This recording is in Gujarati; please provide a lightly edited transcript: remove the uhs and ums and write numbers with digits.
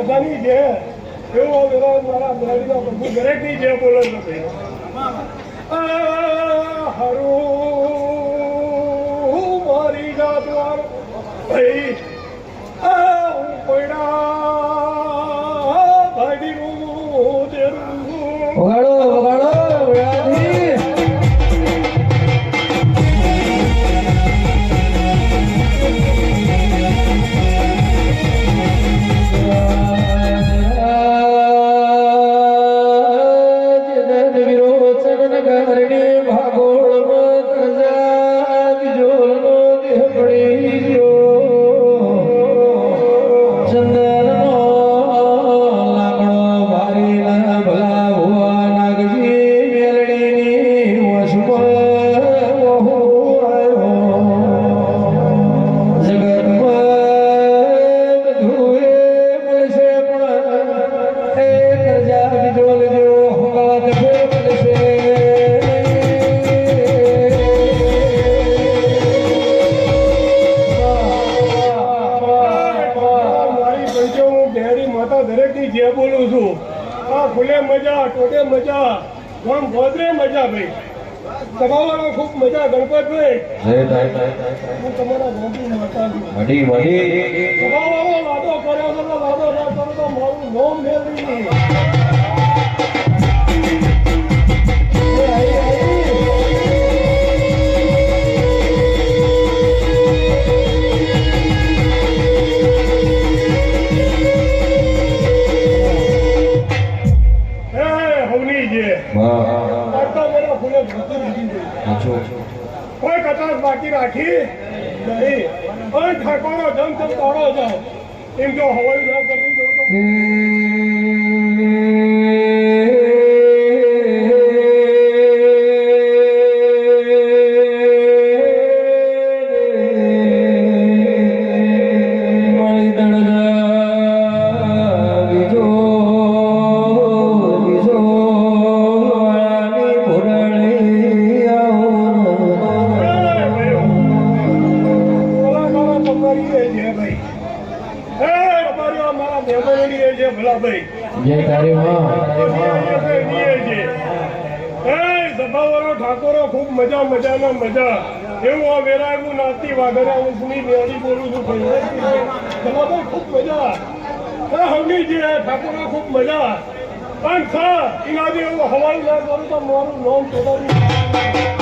બધાની છે એવો વેરા મારા મેળવીના પ્રભુ દરેકની છે બોલો છો ભાઈ હરું મારી જાત વાર ભાઈ હું કોઈના ભાઈનું તેરું વગાડો વગાડો વેળાથી દરેકની જે બોલું છું આ ફૂલે મજા ટોટે મજા ગામ ગોદરે મજા ભાઈ સભાવાળો ખૂબ મજા ગણપતભાઈ હું તમારા ગામની માતા છું સભાવાળો વાદો કર્યો તો વાદો ના કરો તો મારું નોમ મેળવી કોઈ કચાશ બાકી રાખી નહીં પણ ઠાકોરો જમ જમ દોડો જાઓ એમ જો હવાઈ ના કરવી દઉં તો ઠાકોરો ખૂબ મજા મજાના મજા એવું આ વેરાયનું નાતી વાઘરા ઉસની બેડી બોલું છું ભાઈ ખૂબ મજા હમણી જે ઠાકોરો ખૂબ મજા પણ એનાથી એવું હવાઈ ના કરું તો મારું નામ ટોટલી